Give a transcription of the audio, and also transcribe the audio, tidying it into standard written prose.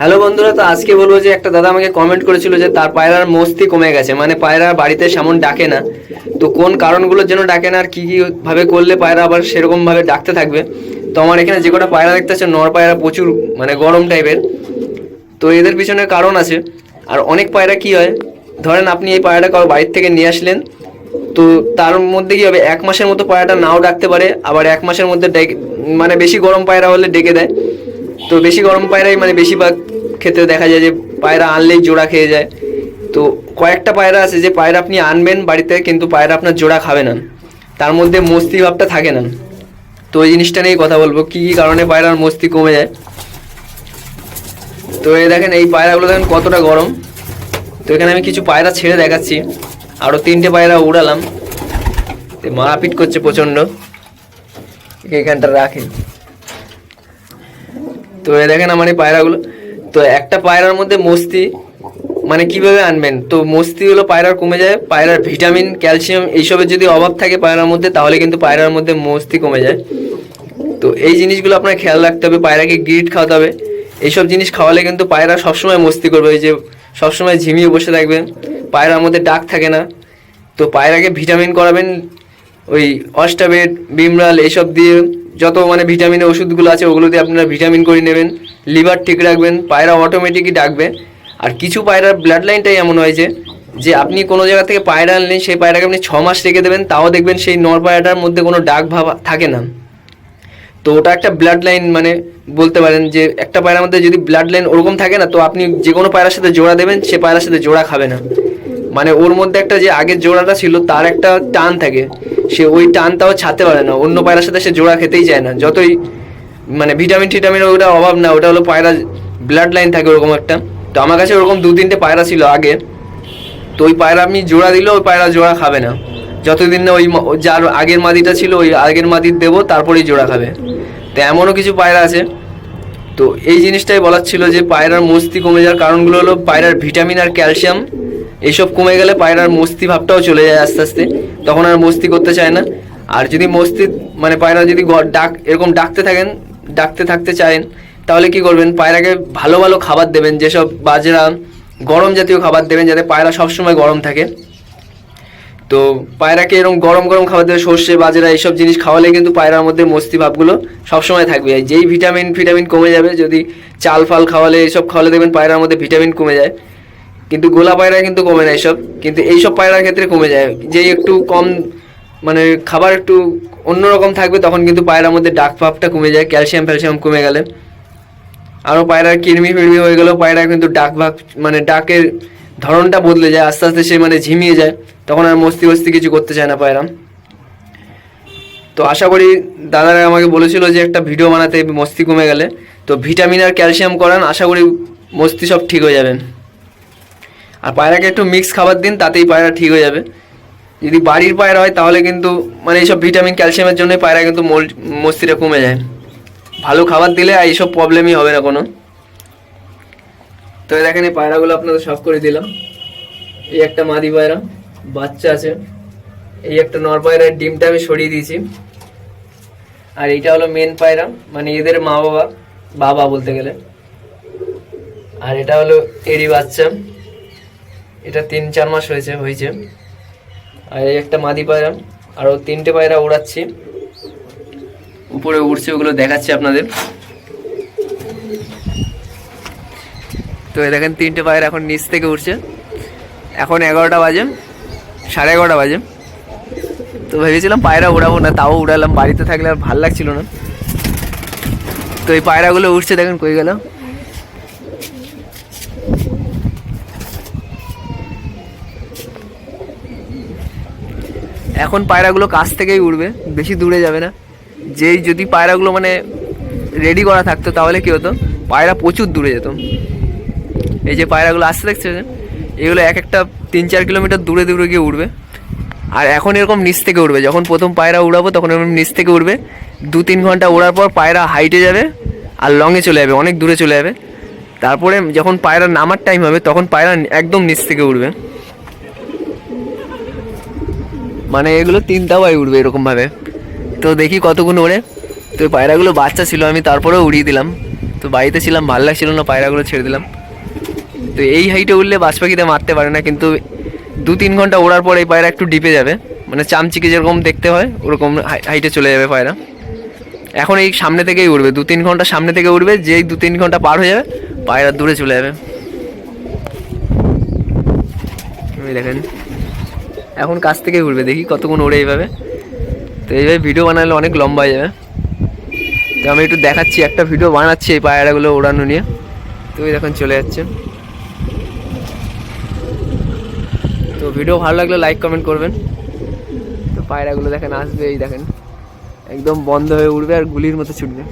Hello বন্ধুরা, তো আজকে বলবো যে একটা দাদা আমাকে কমেন্ট করেছিল যে তার পায়রার মস্তি কমে গেছে, মানে পায়রা বাড়িতে সেমন ডাকে না। তো কোন কারণগুলোর জন্য ডাকে না আর কী কী ভাবে করলে পায়রা আবার সেরকমভাবে ডাকতে থাকবে। তো আমার এখানে যে কটা পায়রা দেখতে আছে নর পায়রা প্রচুর মানে গরম টাইপের। তো এদের পিছনে কারণ আছে। আর অনেক পায়রা কি হয়, ধরেন আপনি এই পায়রাটা কারো বাড়ির থেকে নিয়ে আসলেন, তো তার মধ্যে কি হবে, 1 মাসের মতো পায়রাটা নাও ডাকতে পারে, আবার 1 মাসের মধ্যে মানে বেশি গরম পায়রা হলে ডেকে দেয়। তো বেশি গরম পায়রাই মানে বেশিরভাগ ক্ষেত্রে দেখা যায় যে পায়রা আনলেই জোড়া খেয়ে যায়। তো কয়েকটা পায়রা আছে যে পায়রা আপনি আনবেন বাড়িতে, কিন্তু পায়রা আপনার জোড়া খাবে না, তার মধ্যে মস্তি ভাবটা থাকে না। তো ওই জিনিসটা নিয়েই কথা বলবো, কী কী কারণে পায়রার মস্তি কমে যায়। তো এই দেখেন এই পায়রাগুলো দেখেন কতটা গরম। তো এখানে আমি কিছু পায়রা ছেড়ে দেখাচ্ছি, আরও 3টে পায়রা উড়ালাম, মারাপিট করছে প্রচণ্ড, এখানটা রাখে। তো এই দেখেন আমার এই পায়রাগুলো। তো একটা পায়রার মধ্যে মস্তি মানে কিভাবে আনবেন, তো মস্তি হলো পায়রার কমে যায়, পায়রার ভিটামিন ক্যালসিয়াম এইসবের যদি অভাব থাকে পায়রার মধ্যে, তাহলে কিন্তু পায়রার মধ্যে মস্তি কমে যায়। তো এই জিনিসগুলো আপনার খেয়াল রাখতে হবে, পায়রাকে গ্রিট খাওয়াতে হবে। এইসব জিনিস খাওয়ালে কিন্তু পায়রা সবসময় মস্তি করবে, ওই যে সবসময় ঝিমিয়ে বসে থাকবে, পায়রার মধ্যে ডাক থাকে না। তো পায়রাকে ভিটামিন করাবেন, ওই অস্টাবেট বিমরাল এইসব দিয়ে, যত মানে ভিটামিনের ওষুধগুলো আছে ওগুলো দিয়ে আপনারা ভিটামিন করে নেবেন, লিভার ঠিক রাখবেন, পায়রা অটোমেটিকই ডাকবে। আর কিছু পায়রার ব্লাড লাইনটাই এমন হয়েছে যে আপনি কোনো জায়গা থেকে পায়রা আনলেন, সেই পায়রাকে আপনি 6 মাস রেখে দেবেন, তাও দেখবেন সেই নর পায়রাটার মধ্যে কোনো ডাক ভাব থাকে না। তো ওটা একটা ব্লাড লাইন, মানে বলতে পারেন যে একটা পায়রার মধ্যে যদি ব্লাড লাইন ওরকম থাকে না, তো আপনি যে কোনো পায়রার সাথে জোড়া দেবেন, সে পায়রার সাথে জোড়া খাবে না। মানে ওর মধ্যে একটা যে আগের জোড়াটা ছিল তার একটা টান থাকে, সে ওই টানটাও ছাড়তে পারে না, অন্য পায়রার সাথে সে জোড়া খেতেই চায় না, যতই মানে ভিটামিন টিটামিন ওটা অভাব না, ওটা হলো পায়রা ব্লাড লাইন থাকে ওরকম একটা। তো আমার কাছে ওরকম 2-3টে পায়রা ছিল আগে। তো ওই পায়রা আপনি জোড়া দিলে ওই পায়রা জোড়া খাবে না, যতদিন না ওই যার আগের মাদিটা ছিল ওই আগের মাদির দেবো, তারপরেই জোড়া খাবে। তো এমনও কিছু পায়রা আছে। তো এই জিনিসটাই বলার ছিল যে পায়রার মস্তি কমে যাওয়ার কারণগুলো হলো পায়রার ভিটামিন আর ক্যালসিয়াম এইসব কমে গেলে পায়রার মস্তি ভাবটাও চলে যায় আস্তে আস্তে, তখন আর মস্তি করতে চায় না। আর যদি মস্তি মানে পায়রা যদি ডাক এরকম ডাকতে থাকতে চান, তাহলে কি করবেন, পায়রাকে ভালো ভালো খাবার দেবেন, যেসব বাজরা গরম জাতীয় খাবার দেবেন, যাতে পায়রা সবসময় গরম থাকে। তো পায়রাকে এরকম গরম গরম খাবার দেবে, সর্ষে বাজরা এইসব জিনিস খাওয়ালে কিন্তু পায়রার মধ্যে মস্তি ভাবগুলো সবসময় থাকবে। যেই ভিটামিন কমে যাবে, যদি চাল ফাল খাওয়ালে এইসব খাওয়ালে দেখবেন পায়রার মধ্যে ভিটামিন কমে যায়। কিন্তু গোলা পায়রা কিন্তু কমে না এইসব, কিন্তু এইসব পায়রার ক্ষেত্রে কমে যায়। যেই একটু কম মানে খাবার একটু অন্যরকম থাকবে, তখন কিন্তু পায়রার মধ্যে ডাক ভাবটা কমে যায়, ক্যালসিয়াম ফ্যালসিয়াম কমে গেলে। আরও পায়রার কিরমি ফিরমি হয়ে গেলেও পায়রা কিন্তু ডাক ভাগ মানে ডাকের ধরনটা বদলে যায়, আস্তে আস্তে সে মানে ঝিমিয়ে যায়, তখন আর মস্তি কিছু করতে চায় না পায়রা। তো আশা করি দাদারা আমাকে বলেছিল যে একটা ভিডিও বানাতে মস্তি কমে গেলে, তো ভিটামিন আর ক্যালসিয়াম করান, আশা করি মস্তি সব ঠিক হয়ে যাবেন। আর পায়রাকে একটু মিক্স খাবার দিন, তাতেই পায়রা ঠিক হয়ে যাবে। যদি বাড়ির পায়রা হয় তাহলে কিন্তু মানে এইসব ভিটামিন ক্যালসিয়ামের জন্যই পায়রা কিন্তু মস্তিটা কমে যায়। ভালো খাবার দিলে আর এইসব প্রবলেমই হবে না কোনো। তো দেখেন এই পায়রাগুলো আপনাদের সাফ করে দিলাম। এই একটা মাদি পায়রা বাচ্চা আছে, এই একটা নর পায়রার ডিমটা আমি সরিয়ে দিয়েছি, আর এইটা হলো মেন পায়রা, মানে এদের মা বাবা বলতে গেলে। আর এটা হলো এরই বাচ্চা, এটা 3-4 মাস হয়েছে। আর এই একটা মাদি পায়রা, আরও 3টে পায়রা উড়াচ্ছি, উপরে উড়ছে, ওগুলো দেখাচ্ছি আপনাদের। তো এই দেখেন 3টে পায়রা এখন নিচ থেকে উঠছে। এখন 11টা বাজে, 11:30 বাজে। তো ভেবেছিলাম পায়রা উড়াবো না, তাও উড়ালাম, বাড়িতে থাকলে আর ভাল লাগছিল না। তো এই পায়রাগুলো উঠছে, দেখেন কই গেল। এখন পায়রাগুলো কাছ থেকেই উড়বে, বেশি দূরে যাবে না। যেই যদি পায়রাগুলো মানে রেডি করা থাকতো তাহলে কী হতো, পায়রা প্রচুর দূরে যেত। এই যে পায়রাগুলো আসতে দেখছে, এগুলো এক একটা 3-4 কিলোমিটার দূরে দূরে গিয়ে উড়বে। আর এখন এরকম নিচ থেকে উড়বে, যখন প্রথম পায়রা উড়াবো তখন এরকম নিচ থেকে উড়বে। 2-3 ঘন্টা ওড়ার পর পায়রা হাইটে যাবে আর লংয়ে চলে যাবে, অনেক দূরে চলে যাবে। তারপরে যখন পায়রা নামার টাইম হবে তখন পায়রা একদম নিচ থেকে উড়বে, মানে এগুলো 3 দাওয়ায় উড়বে এরকমভাবে। তো দেখি কতক্ষণ ওড়ে। তো পায়রাগুলো বাচ্চা ছিল, আমি তারপরেও উড়িয়ে দিলাম, তো বাড়িতে ছিলাম, ভালো লাগছিল না, পায়রাগুলো ছেড়ে দিলাম। তো এই হাইটে উঠলে বাজ পাখিতে মারতে পারে না, কিন্তু 2-3 ঘন্টা ওড়ার পর এই পায়রা একটু ডিপে যাবে, মানে চামচিকে যেরকম দেখতে হয় ওরকম হাইটে চলে যাবে পায়রা। এখন এই সামনে থেকেই উঠবে, 2-3 ঘন্টা সামনে থেকে উঠবে, যেই 2-3 ঘন্টা পার হয়ে যাবে পায়রা দূরে চলে যাবে। দেখেন এখন কাছ থেকে উঠবে, দেখি কতক্ষণ ওড়ে এইভাবে। তো এইভাবে ভিডিও বানালে অনেক লম্বা হয়ে যাবে, তো আমি একটু দেখাচ্ছি, একটা ভিডিও বানাচ্ছি এই পায়রাগুলো ওড়ানো নিয়ে। তো এই দেখেন চলে যাচ্ছে। তো ভিডিও ভালো লাগলে লাইক কমেন্ট করবেন। তো পায়রাগুলো দেখেন আসবে, এই দেখেন একদম বন্ধ হয়ে উঠবে আর গুলির মতো ছুটবে।